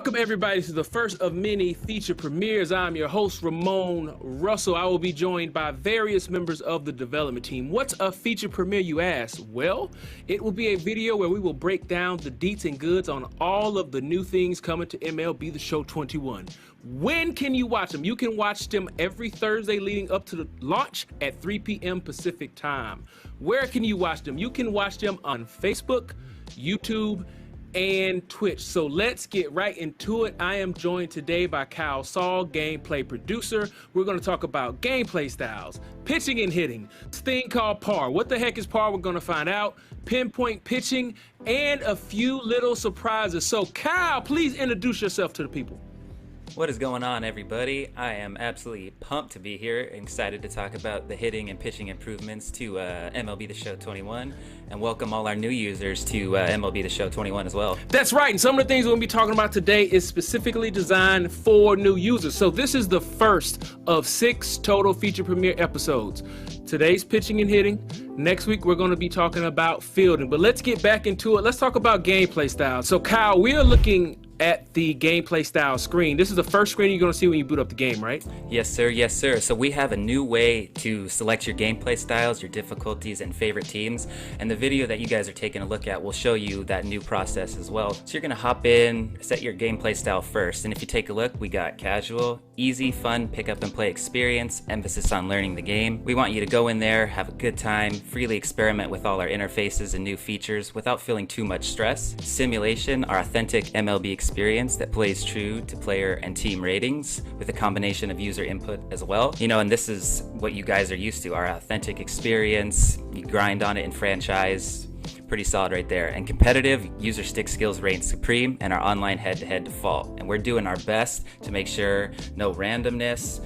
Welcome everybody to the first of many feature premieres. I'm your host, Ramon Russell. I will be joined by various members of the development team. What's a feature premiere, you ask? Well, it will be a video where we will break down the deets and goods on all of the new things coming to MLB The Show 21. When can you watch them? You can watch them every Thursday leading up to the launch at 3 p.m. Pacific time. Where can you watch them? You can watch them on Facebook, YouTube, and Twitch. So let's get right into it. I am joined today by Kyle Saul, gameplay producer. We're going to talk about gameplay styles, pitching and hitting, this thing called par. What the heck is par? We're going to find out. Pinpoint pitching, and a few little surprises. So Kyle, please introduce yourself to the people. What is going on, everybody? I am absolutely pumped to be here and excited to talk about the hitting and pitching improvements to MLB The Show 21, and welcome all our new users to MLB The Show 21 as well. That's right, and some of the things we're going to be talking about today is specifically designed for new users. So this is the first of 6 total feature premiere episodes. Today's pitching and hitting. Next week, we're going to be talking about fielding, but let's get back into it. Let's talk about gameplay style. So Kyle, we are looking at the gameplay style screen. This is the first screen you're going to see when you boot up the game, right? Yes, sir. Yes, sir. So we have a new way to select your gameplay styles, your difficulties, and favorite teams. And the video that you guys are taking a look at will show you that new process as well. So you're going to hop in, set your gameplay style first. And if you take a look, we got casual, easy, fun, pick up and play experience, emphasis on learning the game. We want you to go in there, have a good time, freely experiment with all our interfaces and new features without feeling too much stress. Simulation, our authentic MLB experience that plays true to player and team ratings with a combination of user input as well. You know, and this is what you guys are used to, our authentic experience. You grind on it in franchise. Pretty solid right there. And competitive, user stick skills reign supreme, and our online head-to-head default. And we're doing our best to make sure no randomness,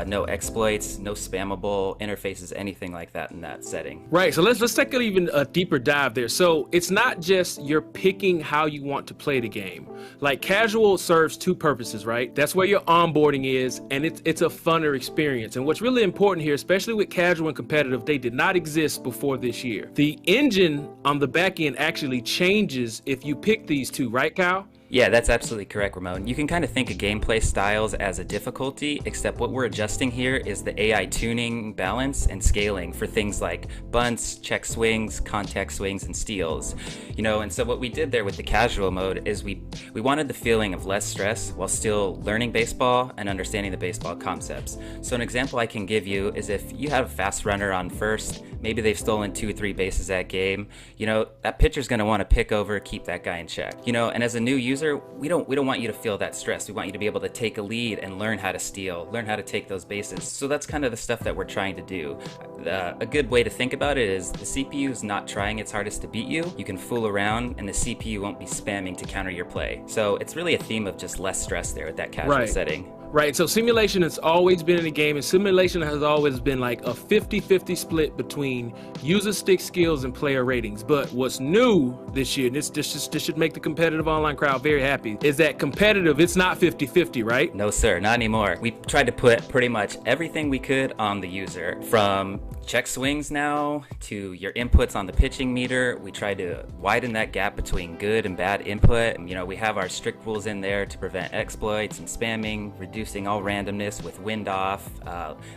no exploits, no spammable interfaces, anything like that in that setting. Right, so let's take even a deeper dive there. So it's not just you're picking how you want to play the game. Like casual serves 2 purposes, right? That's where your onboarding is, and it's a funner experience. And what's really important here, especially with casual and competitive, they did not exist before this year. The engine on the back end actually changes if you pick these 2, right, Kyle? Yeah, that's absolutely correct, Ramon. You can kind of think of gameplay styles as a difficulty, except what we're adjusting here is the AI tuning, balance, and scaling for things like bunts, check swings, contact swings, and steals. You know, and so what we did there with the casual mode is we wanted the feeling of less stress while still learning baseball and understanding the baseball concepts. So an example I can give you is if you have a fast runner on first, maybe they've stolen 2 or 3 bases that game, you know, that pitcher's going to want to pick over, keep that guy in check. You know, and as a new user, we don't want you to feel that stress. We want you to be able to take a lead and learn how to steal, learn how to take those bases. So that's kind of the stuff that we're trying to do. A good way to think about it is the CPU is not trying its hardest to beat you. You can fool around and the CPU won't be spamming to counter your play. So it's really a theme of just less stress there at that casual setting. Right, so simulation has always been in the game, and simulation has always been like a 50-50 split between user stick skills and player ratings. But what's new this year, and this should make the competitive online crowd very happy, is that competitive, it's not 50-50, right? No, sir, not anymore. We tried to put pretty much everything we could on the user, from check swings now to your inputs on the pitching meter. We tried to widen that gap between good and bad input. You know, we have our strict rules in there to prevent exploits and spamming, reducing all randomness with wind off,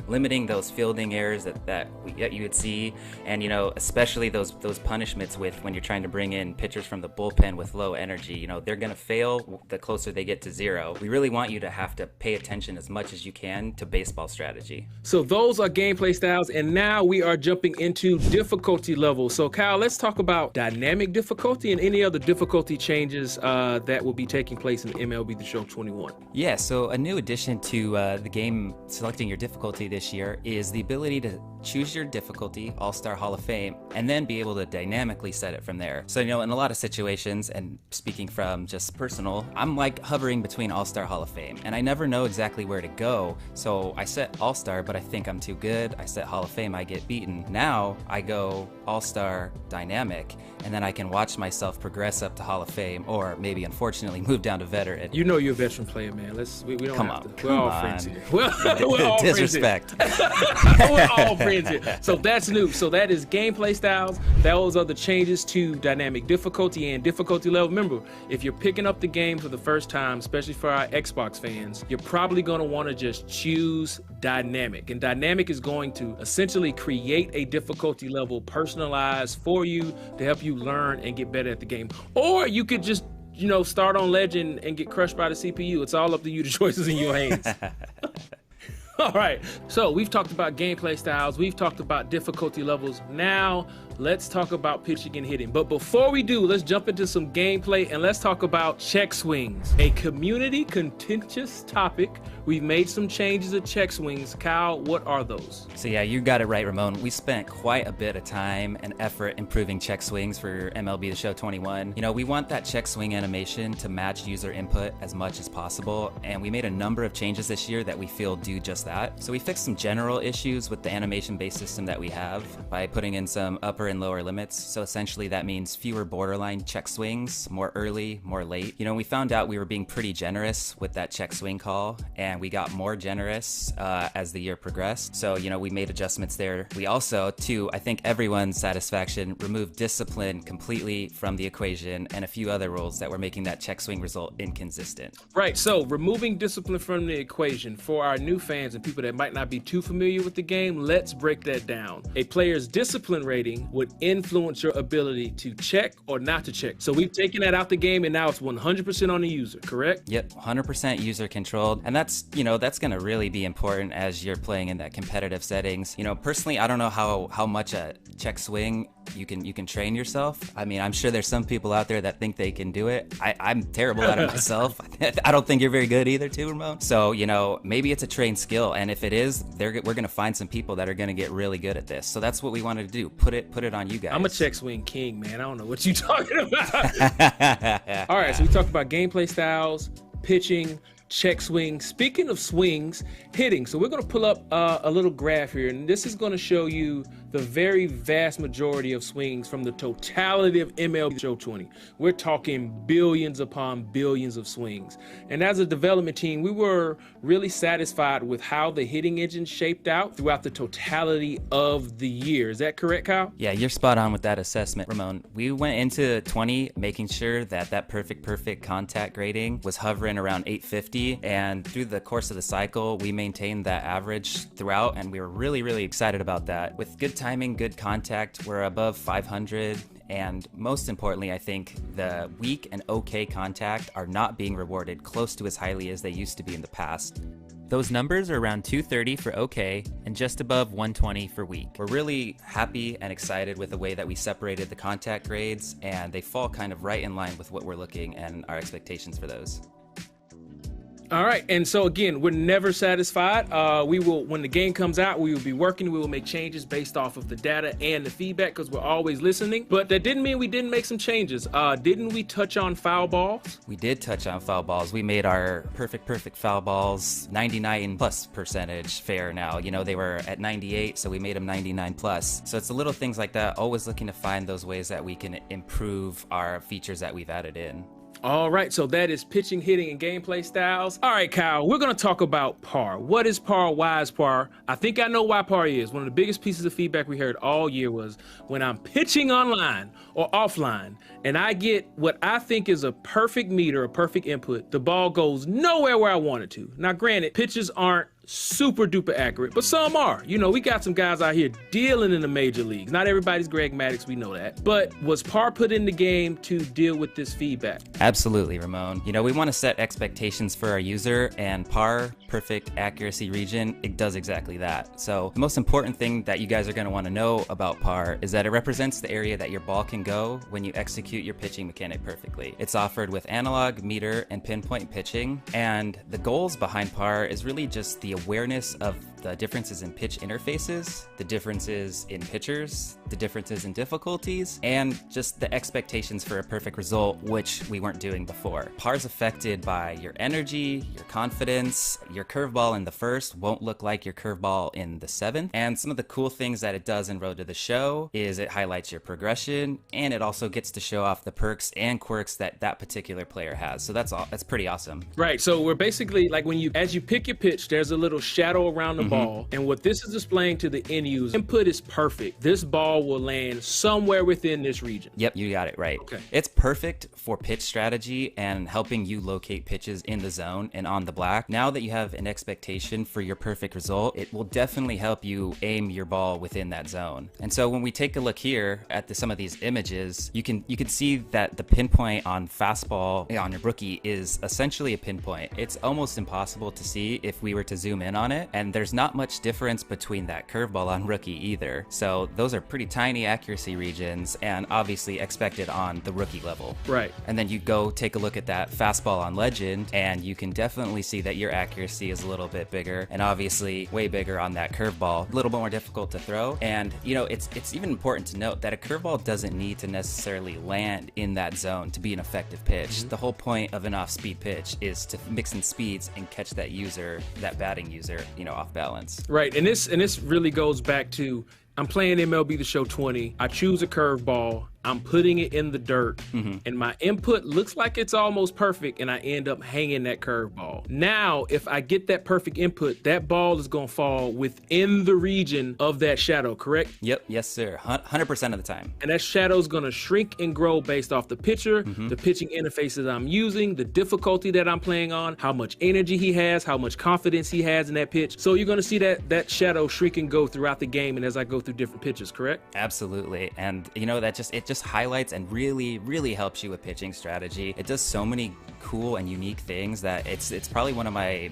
limiting those fielding errors that you would see, and you know, especially those punishments with when you're trying to bring in pitchers from the bullpen with low energy. You know, they're gonna fail the closer they get to 0. We really want you to have to pay attention as much as you can to baseball strategy. So those are gameplay styles, and now we are jumping into difficulty levels. So Kyle, let's talk about dynamic difficulty and any other difficulty changes that will be taking place in MLB The Show 21. Yeah, so a new addition to the game selecting your difficulty this year is the ability to choose your difficulty, All-Star Hall of Fame, and then be able to dynamically set it from there. So, you know, in a lot of situations, and speaking from just personal, I'm like hovering between All-Star Hall of Fame, and I never know exactly where to go. So I set All-Star, but I think I'm too good. I set Hall of Fame, I get beaten. Now I go All-Star Dynamic, and then I can watch myself progress up to Hall of Fame, or maybe unfortunately move down to veteran. You know you're a veteran player, man. We don't Come on. We're all friends here. We're all Disrespect. friends here. We're all friends here. So that's new. So that is gameplay styles. Those are the changes to dynamic difficulty and difficulty level. Remember, if you're picking up the game for the first time, especially for our Xbox fans, you're probably going to want to just choose dynamic. And dynamic is going to essentially create a difficulty level personalized for you to help you learn and get better at the game. Or you could just, you know, start on legend and get crushed by the CPU. It's all up to you. The choices in your hands. All right, so we've talked about gameplay styles, we've talked about difficulty levels. Now let's talk about pitching and hitting. But before we do, let's jump into some gameplay and let's talk about check swings, a community contentious topic. We've made some changes to check swings. Kyle, what are those? So yeah, you got it right, Ramon. We spent quite a bit of time and effort improving check swings for MLB The Show 21. You know, we want that check swing animation to match user input as much as possible, and we made a number of changes this year that we feel do just that. So we fixed some general issues with the animation-based system that we have by putting in some upper and lower limits. So essentially that means fewer borderline check swings, more early, more late. You know, we found out we were being pretty generous with that check swing call, and we got more generous as the year progressed. So, you know, we made adjustments there. We also, to I think everyone's satisfaction, removed discipline completely from the equation and a few other rules that were making that check swing result inconsistent. Right, so removing discipline from the equation for our new fans and people that might not be too familiar with the game, let's break that down. A player's discipline rating would influence your ability to check or not to check. So we've taken that out the game and now it's 100% on the user, correct? Yep, 100% user controlled. And that's, you know, that's going to really be important as you're playing in that competitive settings. You know, personally, I don't know how much a check swing you can train yourself. I mean, I'm sure there's some people out there that think they can do it. I'm terrible at it myself. I don't think you're very good either too, Ramon. So, you know, maybe it's a trained skill, and if it is, we're going to find some people that are going to get really good at this. So that's what we wanted to do. Put it on you guys. I'm a check swing king, man. I don't know what you talking about. All right, so we talked about gameplay styles, pitching, check swing. Speaking of swings, hitting. So we're going to pull up a little graph here, and this is going to show you the very vast majority of swings from the totality of MLB Show 20. We're talking billions upon billions of swings. And as a development team, we were really satisfied with how the hitting engine shaped out throughout the totality of the year. Is that correct, Kyle? Yeah, you're spot on with that assessment, Ramon. We went into 20 making sure that perfect contact grading was hovering around 850, and through the course of the cycle, we maintained that average throughout, and we were really excited about that. With good timing, good contact, we're above 500, and most importantly, I think the weak and okay contact are not being rewarded close to as highly as they used to be in the past. Those numbers are around 230 for okay and just above 120 for weak. We're really happy and excited with the way that we separated the contact grades, and they fall kind of right in line with what we're looking and our expectations for those. All right, and so again, we're never satisfied. We will, when the game comes out, we will be working. We will make changes based off of the data and the feedback because we're always listening. But that didn't mean we didn't make some changes. Didn't we touch on foul balls? We did touch on foul balls. We made our perfect foul balls 99+% fair now. You know, they were at 98, so we made them 99+. So it's the little things like that, always looking to find those ways that we can improve our features that we've added in. All right, so that is pitching, hitting, and gameplay styles. All right, Kyle, we're going to talk about par. What is par? Why is par? I think I know why par is. One of the biggest pieces of feedback we heard all year was when I'm pitching online or offline and I get what I think is a perfect meter, a perfect input, the ball goes nowhere where I want it to. Now, granted, pitches aren't super duper accurate, but some are. You know, we got some guys out here dealing in the major leagues. Not everybody's Greg Maddux, we know that. But was par put in the game to deal with this feedback? Absolutely, Ramon. You know, we want to set expectations for our user, and par, perfect accuracy region, it does exactly that. So the most important thing that you guys are going to want to know about par is that it represents the area that your ball can go when you execute your pitching mechanic perfectly. It's offered with analog, meter, and pinpoint pitching, and the goals behind par is really just the awareness of the differences in pitch interfaces, the differences in pitchers, the differences in difficulties, and just the expectations for a perfect result, which we weren't doing before. Par's affected by your energy, your confidence. Your curveball in the first won't look like your curveball in the seventh. And some of the cool things that it does in Road to the Show is it highlights your progression, and it also gets to show off the perks and quirks that that particular player has. So that's pretty awesome. Right. So we're basically like as you pick your pitch, there's a little shadow around the ball. And what this is displaying to the end user, input is perfect. This ball will land somewhere within this region. Yep, you got it right. Okay. It's perfect for pitch strategy and helping you locate pitches in the zone and on the black. Now that you have an expectation for your perfect result, it will definitely help you aim your ball within that zone. And so when we take a look here at some of these images, you can see that the pinpoint on fastball on your rookie is essentially a pinpoint. It's almost impossible to see if we were to zoom in on it, and there's not much difference between that curveball on rookie either. So those are pretty tiny accuracy regions and obviously expected on the rookie level. Right. And then you go take a look at that fastball on legend, and you can definitely see that your accuracy is a little bit bigger, and obviously way bigger on that curveball, a little bit more difficult to throw. And you know, it's even important to note that a curveball doesn't need to necessarily land in that zone to be an effective pitch. The whole point of an off-speed pitch is to mix in speeds and catch that batting user, you know, off balance. Right. And this really goes back to, I'm playing MLB The Show 20. I choose a curveball. I'm putting it in the dirt, and my input looks like it's almost perfect, and I end up hanging that curveball. Now, if I get that perfect input, that ball is going to fall within the region of that shadow, correct? Yep, yes, sir. 100% of the time. And that shadow is going to shrink and grow based off the pitcher, the pitching interfaces I'm using, the difficulty that I'm playing on, how much energy he has, how much confidence he has in that pitch. So you're going to see that shadow shrink and go throughout the game, and as I go through different pitches, correct? Absolutely. And you know, it just highlights and really helps you with pitching strategy. It does so many cool and unique things that it's probably one of my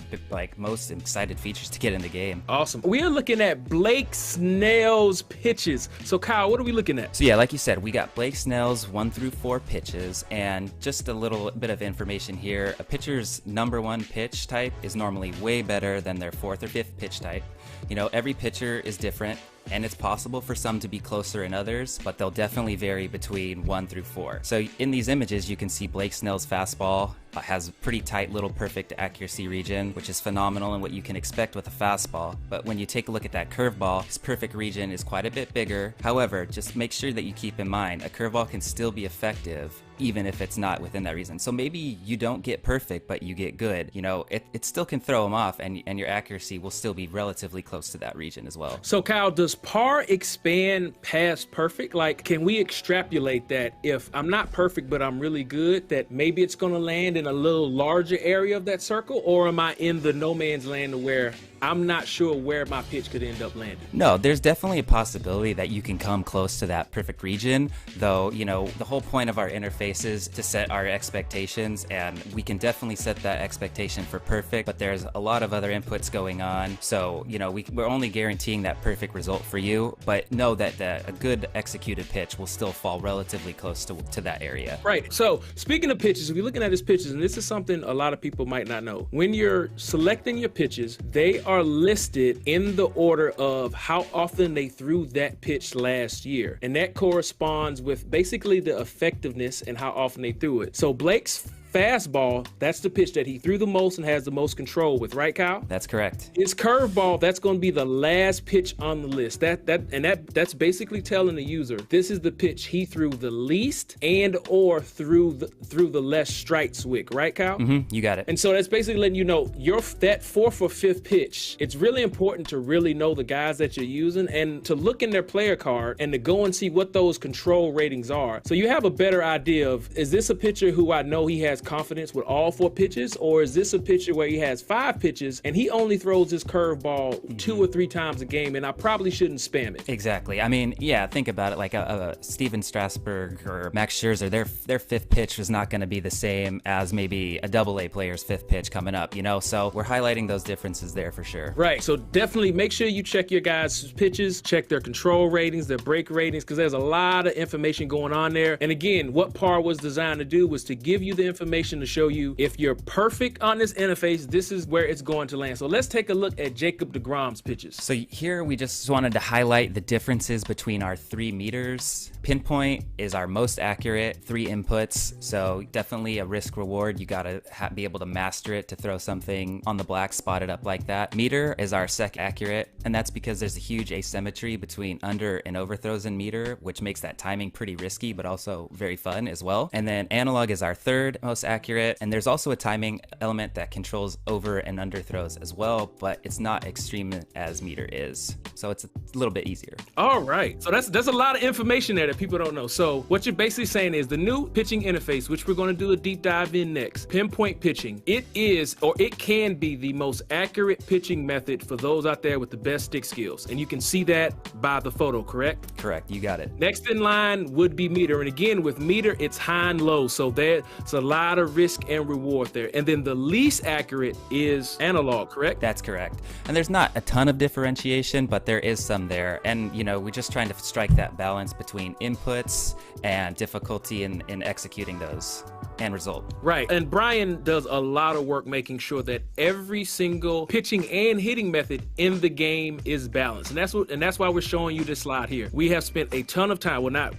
most excited features to get in the game. Awesome. We are looking at Blake Snell's pitches. So Kyle, what are we looking at? So yeah, like you said, we got Blake Snell's 1 through 4 pitches, and just a little bit of information here. A pitcher's #1 pitch type is normally way better than their 4th or 5th pitch type. You know, every pitcher is different, and it's possible for some to be closer than others, but they'll definitely vary between 1 through 4. So in these images, you can see Blake Snell's fastball has a pretty tight little perfect accuracy region, which is phenomenal and what you can expect with a fastball. But when you take a look at that curveball, his perfect region is quite a bit bigger. However, just make sure that you keep in mind, a curveball can still be effective even if it's not within that reason. So maybe you don't get perfect, but you get good. You know, it still can throw them off, and your accuracy will still be relatively close to that region as well. So Kyle, does par expand past perfect? Like, can we extrapolate that if I'm not perfect, but I'm really good, that maybe it's gonna land in a little larger area of that circle? Or am I in the no man's land where I'm not sure where my pitch could end up landing? No, there's definitely a possibility that you can come close to that perfect region, though, you know, the whole point of our interface is to set our expectations, and we can definitely set that expectation for perfect, but there's a lot of other inputs going on. So, you know, we're only guaranteeing that perfect result for you, but know that a good executed pitch will still fall relatively close to that area. Right. So speaking of pitches, if you're looking at his pitches, and this is something a lot of people might not know, when you're selecting your pitches, they are listed in the order of how often they threw that pitch last year. And that corresponds with basically the effectiveness and how often they threw it. So Blake's fastball, that's the pitch that he threw the most and has the most control with, right, Kyle? That's correct. His curveball, that's going to be the last pitch on the list. That's basically telling the user this is the pitch he threw the least and or threw the less strikes with, right, Kyle? You got it. And so that's basically letting you know that 4th or 5th pitch. It's really important to really know the guys that you're using and to look in their player card and to go and see what those control ratings are. So you have a better idea of, is this a pitcher who I know he has confidence with all 4 pitches, or is this a pitcher where he has 5 pitches and he only throws his curveball 2 or 3 times a game, and I probably shouldn't spam it? Exactly. I mean, yeah, think about it, like a Steven Strasburg or Max Scherzer, their 5th pitch is not going to be the same as maybe a AA player's 5th pitch coming up, you know? So we're highlighting those differences there for sure. Right. So definitely make sure you check your guys' pitches, check their control ratings, their break ratings, because there's a lot of information going on there. And again, what PAR was designed to do was to give you the information information to show you if you're perfect on this interface, this is where it's going to land. So let's take a look at Jacob deGrom's pitches. So here we just wanted to highlight the differences between our 3 meters. Pinpoint is our most accurate, 3 inputs, so definitely a risk reward. You gotta be able to master it to throw something on the black spotted up like that. Meter is our second accurate, and that's because there's a huge asymmetry between under and overthrows in meter, which makes that timing pretty risky, but also very fun as well. And then analog is our third most accurate, and there's also a timing element that controls over and under throws as well, but it's not extreme as meter is, so it's a little bit easier. All right, so there's a lot of information there that people don't know. So what you're basically saying is the new pitching interface, which we're going to do a deep dive in next, Pinpoint pitching, it is, or it can be, the most accurate pitching method for those out there with the best stick skills, and you can see that by the photo, correct? Correct, you got it. Next in line would be meter, and again with meter it's high and low, so there's a lot of risk and reward there. And then the least accurate is analog, correct? That's correct. And there's not a ton of differentiation, but there is some there, and you know, we're just trying to strike that balance between inputs and difficulty in executing those and result. Right, and Brian does a lot of work making sure that every single pitching and hitting method in the game is balanced, and that's why we're showing you this slide here. We have spent a ton of time, well, not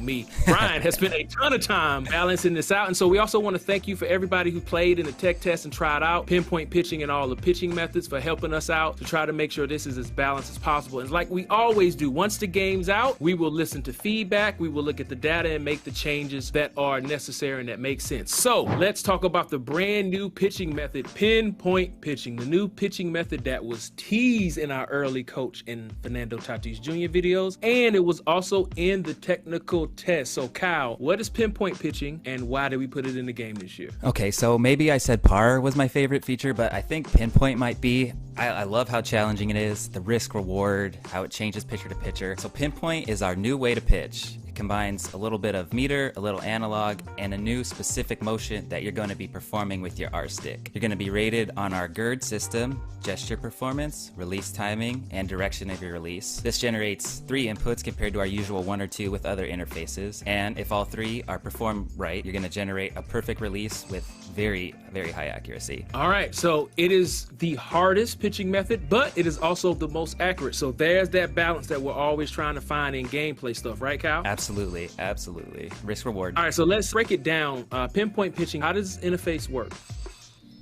me, Brian has spent a ton of time balancing this out. And so we also want to thank you for everybody who played in the tech test and tried out Pinpoint pitching and all the pitching methods for helping us out to try to make sure this is as balanced as possible. And like we always do, once the game's out, we will listen to feedback, we will look at the data and make the changes that are necessary and that make sense. So let's talk about the brand new pitching method, Pinpoint pitching, the new pitching method that was teased in our early Coach and Fernando Tatis Jr. videos, and it was also in the technical test. So Kyle, what is Pinpoint pitching and why did we put it in the game this year? Okay, so maybe I said par was my favorite feature, but I think Pinpoint might be. I love how challenging it is, the risk reward, how it changes pitcher to pitcher. So Pinpoint is our new way to pitch. It combines a little bit of meter, a little analog, and a new specific motion that you're going to be performing with your R stick. You're going to be rated on our GERD system, gesture performance, release timing, and direction of your release. This generates 3 inputs compared to our usual 1 or 2 with other interfaces, and if all 3 are performed right, you're going to generate a perfect release with very, very high accuracy. All right, so it is the hardest pitching method, but it is also the most accurate. So there's that balance that we're always trying to find in gameplay stuff, right, Kyle? Absolutely, absolutely. Risk reward. All right, so let's break it down. Pinpoint pitching, how does this interface work?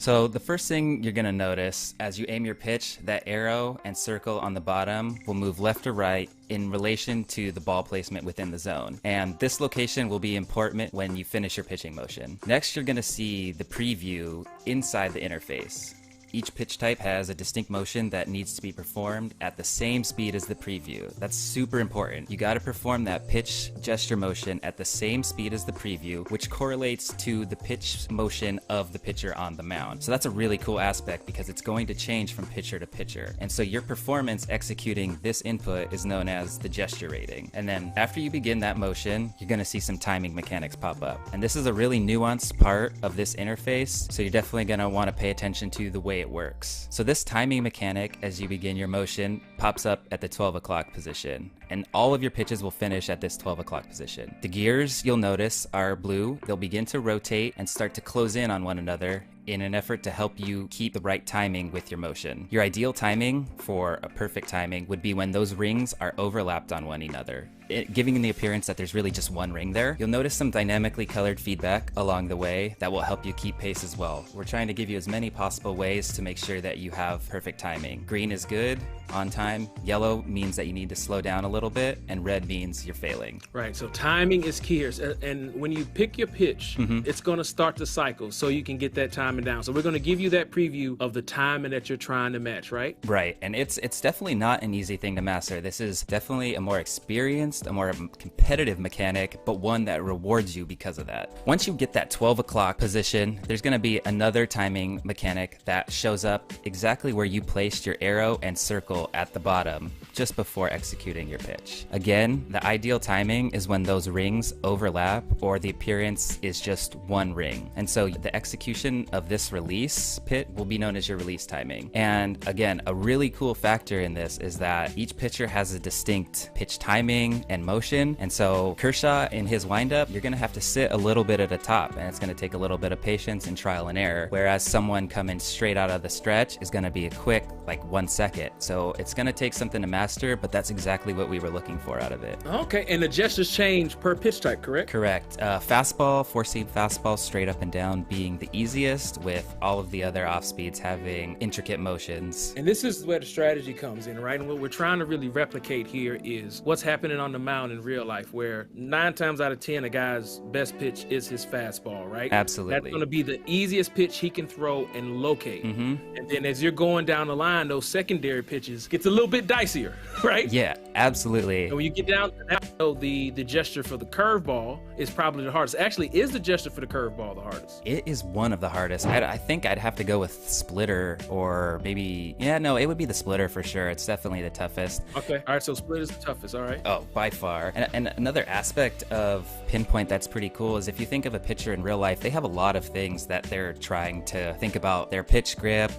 So the first thing you're gonna notice as you aim your pitch, that arrow and circle on the bottom will move left or right in relation to the ball placement within the zone. And this location will be important when you finish your pitching motion. Next, you're gonna see the preview inside the interface. Each pitch type has a distinct motion that needs to be performed at the same speed as the preview. That's super important. You gotta perform that pitch gesture motion at the same speed as the preview, which correlates to the pitch motion of the pitcher on the mound. So that's a really cool aspect because it's going to change from pitcher to pitcher. And so your performance executing this input is known as the gesture rating. And then after you begin that motion, you're gonna see some timing mechanics pop up. And this is a really nuanced part of this interface, so you're definitely gonna wanna pay attention to the way it works. So this timing mechanic as you begin your motion pops up at the 12 o'clock position, and all of your pitches will finish at this 12 o'clock position. The gears, you'll notice, are blue. They'll begin to rotate and start to close in on one another in an effort to help you keep the right timing with your motion. Your ideal timing for a perfect timing would be when those rings are overlapped on one another, giving the appearance that there's really just one ring there. You'll notice some dynamically colored feedback along the way that will help you keep pace as well. We're trying to give you as many possible ways to make sure that you have perfect timing. Green is good, on time. Yellow means that you need to slow down a little bit, and red means you're failing. Right, so timing is key here. And when you pick your pitch, it's gonna start the cycle so you can get that timing down. So we're gonna give you that preview of the timing that you're trying to match, right? Right, and it's definitely not an easy thing to master. This is definitely a more experienced, a more competitive mechanic, but one that rewards you because of that. Once you get that 12 o'clock position, there's gonna be another timing mechanic that shows up exactly where you placed your arrow and circle at the bottom just before executing your pitch. Again, the ideal timing is when those rings overlap or the appearance is just one ring. And so the execution of this release pit will be known as your release timing. And again, a really cool factor in this is that each pitcher has a distinct pitch timing and motion. And so Kershaw in his windup, you're going to have to sit a little bit at a top, and it's going to take a little bit of patience and trial and error. Whereas someone coming straight out of the stretch is going to be a quick, like 1 second. So it's going to take something to master, but that's exactly what we were looking for out of it. Okay, and the gestures change per pitch type, correct? Correct. Fastball, 4-seam fastball, straight up and down being the easiest, with all of the other off speeds having intricate motions. And this is where the strategy comes in, right? And what we're trying to really replicate here is what's happening on the mound in real life, where 9 times out of 10, a guy's best pitch is his fastball, right? Absolutely. That's going to be the easiest pitch he can throw and locate. And then as you're going down the line, those secondary pitches gets a little bit dicier, right? Yeah, absolutely. And when you get down to that, the gesture for the curveball is probably the hardest. Actually, is the gesture for the curveball the hardest? It is one of the hardest. I think I'd have to go with splitter, or maybe, yeah, no, it would be the splitter for sure. It's definitely the toughest. Okay. All right. So split is the toughest. All right. Oh, by far. And another aspect of Pinpoint that's pretty cool is if you think of a pitcher in real life, they have a lot of things that they're trying to think about. Their pitch grip,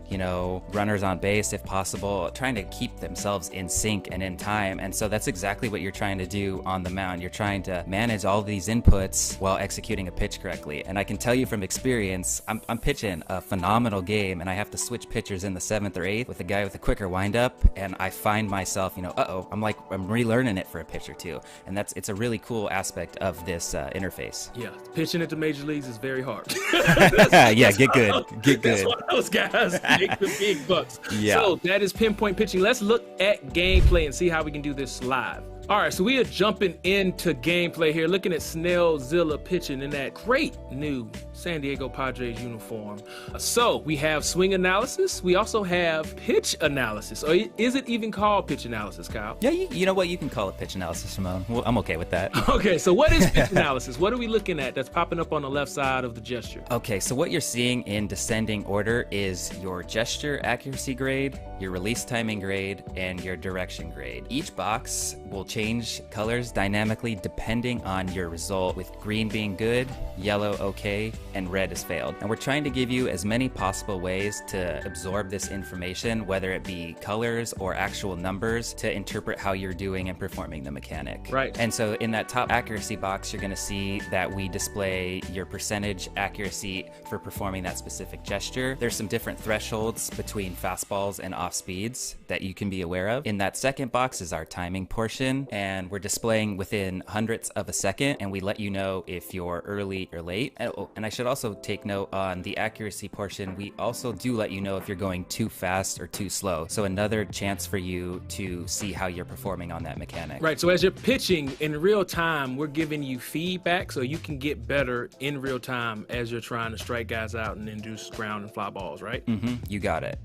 you know, runners on base if possible, trying to keep themselves in sync and in time. And so that's exactly what you're trying to do on the mound. You're trying to manage all these inputs while executing a pitch correctly. And I can tell you from experience, I'm pitching a phenomenal game, and I have to switch pitchers in the 7th or 8th with a guy with a quicker windup, and I find myself, you know, I'm relearning it for a pitch or two. And it's a really cool aspect of this interface. Yeah, pitching at the major leagues is very hard. Yeah, get good. That's why those guys make the big bucks. Yeah. So that is Pinpoint pitching. Let's look at gameplay and see how we can do this live. All right, so we are jumping into gameplay here, looking at Snellzilla pitching in that great new San Diego Padres uniform. So we have swing analysis. We also have pitch analysis. Or is it even called pitch analysis, Kyle? Yeah, you know what? You can call it pitch analysis, Ramon. Well, I'm okay with that. Okay, so what is pitch analysis? What are we looking at that's popping up on the left side of the gesture? Okay, so what you're seeing in descending order is your gesture accuracy grade, your release timing grade, and your direction grade. Each box will change colors dynamically depending on your result, with green being good, yellow okay, and red has failed. And we're trying to give you as many possible ways to absorb this information, whether it be colors or actual numbers, to interpret how you're doing and performing the mechanic. Right. And so in that top accuracy box, you're going to see that we display your percentage accuracy for performing that specific gesture. There's some different thresholds between fastballs and off speeds that you can be aware of. In that second box is our timing portion, and we're displaying within hundredths of a second, and we let you know if you're early or late. And I should also take note on the accuracy portion, we also do let you know if you're going too fast or too slow. So another chance for you to see how you're performing on that mechanic. Right, so as you're pitching in real time, we're giving you feedback so you can get better in real time as you're trying to strike guys out and induce ground and fly balls, right? You got it.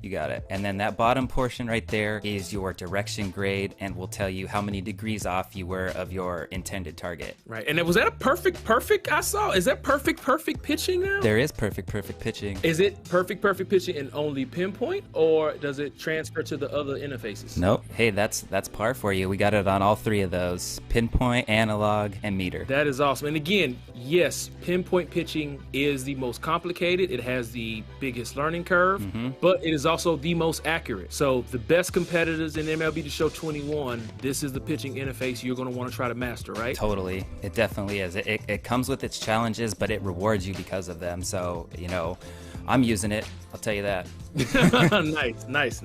And then that bottom portion right there is your direction grade, and will tell you how many degrees off you were of your intended target. Right, and was that a perfect I saw? Is that perfect pitching now? There is perfect pitching. Is it perfect pitching in only Pinpoint, or does it transfer to the other interfaces? Nope. Hey, that's par for you. We got it on all 3 of those: Pinpoint, Analog, and Meter. That is awesome. And again, yes, Pinpoint pitching is the most complicated. It has the biggest learning curve, but it is also the most accurate. So the best competitors in MLB The Show 21, this is the pitching interface you're going to want to try to master, right? Totally. It definitely is. It comes with its challenges, but it rewards you because of them. So, you know, I'm using it. I'll tell you that. Nice.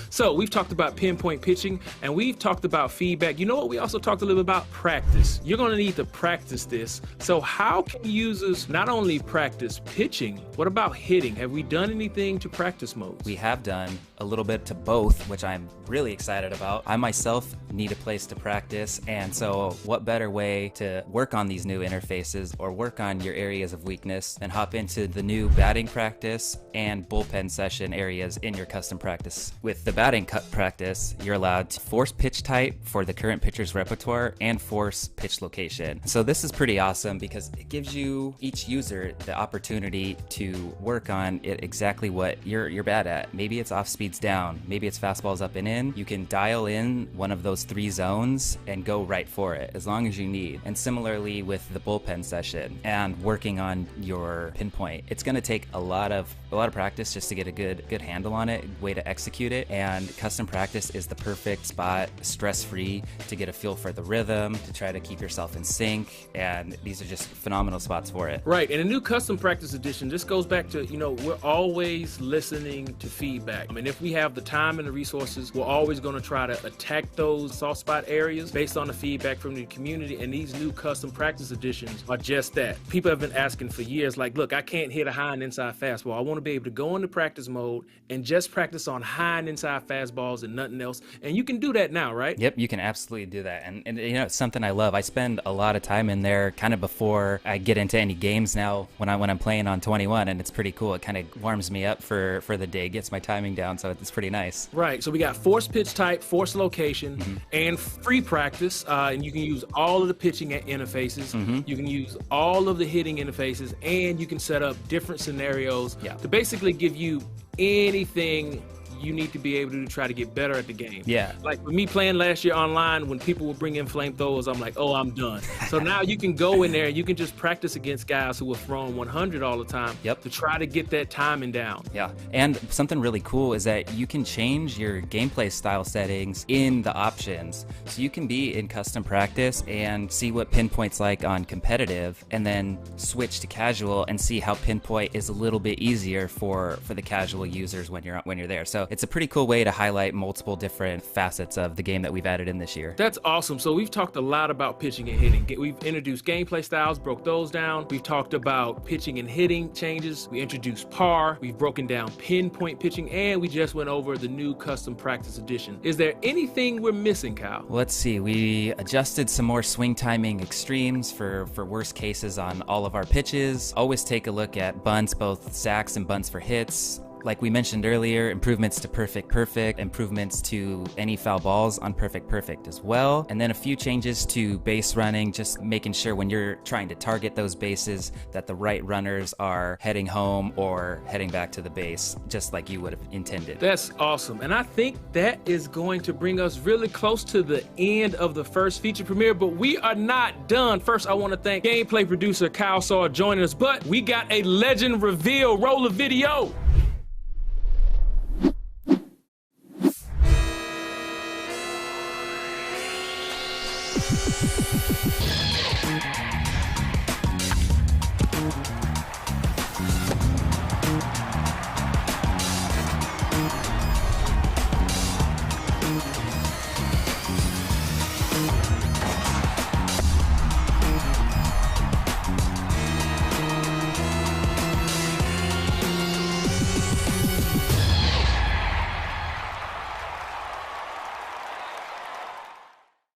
So we've talked about Pinpoint pitching, and we've talked about feedback. You know what? We also talked a little bit about practice. You're going to need to practice this. So how can users not only practice pitching, what about hitting? Have we done anything to practice modes? We have done a little bit to both, which I'm really excited about. I myself need a place to practice, and so what better way to work on these new interfaces or work on your areas of weakness than hop into the new batting practice and bullpen session areas in your custom practice. With the batting cut practice, you're allowed to force pitch type for the current pitcher's repertoire and force pitch location. So this is pretty awesome because it gives you, each user, the opportunity to work on it exactly what you're bad at. Maybe it's off speeds down, maybe it's fastballs up and in. You can dial in one of those 3 zones and go right for it as long as you need. And similarly with the bullpen session and working on your Pinpoint, it's going to take a lot of practice just to get get a good handle on it, way to execute it. And custom practice is the perfect spot, stress-free, to get a feel for the rhythm, to try to keep yourself in sync. And these are just phenomenal spots for it. Right, and a new custom practice edition, this goes back to, we're always listening to feedback. I mean, if we have the time and the resources, we're always going to try to attack those soft spot areas based on the feedback from the community, and these new custom practice editions are just that. People have been asking for years, like, look, I can't hit a high and inside fastball. I want to be able to go into practice mode and just practice on high and inside fastballs and nothing else, and you can do that now, right? Yep, you can absolutely do that, and it's something I love. I spend a lot of time in there kind of before I get into any games now when I'm playing on 21, and it's pretty cool. It kind of warms me up for the day, gets my timing down, so it's pretty nice. Right, so we got force pitch type, force location, and free practice, and you can use all of the pitching interfaces. You can use all of the hitting interfaces, and you can set up different scenarios to basically give you anything you need to be able to try to get better at the game. Yeah. Like with me playing last year online, when people would bring in flamethrowers, I'm like, oh, I'm done. So now you can go in there and you can just practice against guys who are throwing 100 all the time to try to get that timing down. Yeah, and something really cool is that you can change your gameplay style settings in the options. So you can be in custom practice and see what Pinpoint's like on competitive, and then switch to casual and see how Pinpoint is a little bit easier for the casual users when you're there. So it's a pretty cool way to highlight multiple different facets of the game that we've added in this year. That's awesome. So we've talked a lot about pitching and hitting. We've introduced gameplay styles, broke those down. We've talked about pitching and hitting changes. We introduced par. We've broken down pinpoint pitching, and we just went over the new custom practice edition. Is there anything we're missing, Kyle? Let's see. We adjusted some more swing timing extremes for worst cases on all of our pitches. Always take a look at bunts, both sacks and bunts for hits. Like we mentioned earlier, improvements to perfect, improvements to any foul balls on perfect as well. And then a few changes to base running, just making sure when you're trying to target those bases that the right runners are heading home or heading back to the base, just like you would have intended. That's awesome. And I think that is going to bring us really close to the end of the first feature premiere, but we are not done. First, I want to thank gameplay producer Kyle Saw joining us, but we got a legend reveal. Roll a video.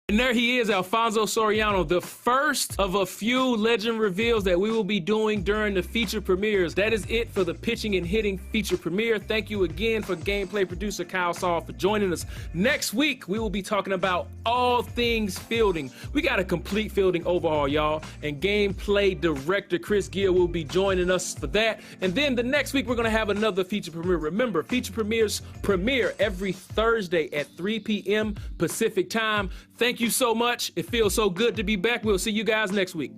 And there he is, Alfonso Soriano, the first of a few legend reveals that we will be doing during the feature premieres. That is it for the pitching and hitting feature premiere. Thank you again for gameplay producer Kyle Saw for joining us. Next week, we will be talking about all things fielding. We got a complete fielding overhaul, y'all, and gameplay director Chris Gill will be joining us for that. And then the next week, we're gonna have another feature premiere. Remember, feature premieres premiere every Thursday at 3 p.m. Pacific time. Thank you so much. It feels so good to be back. We'll see you guys next week.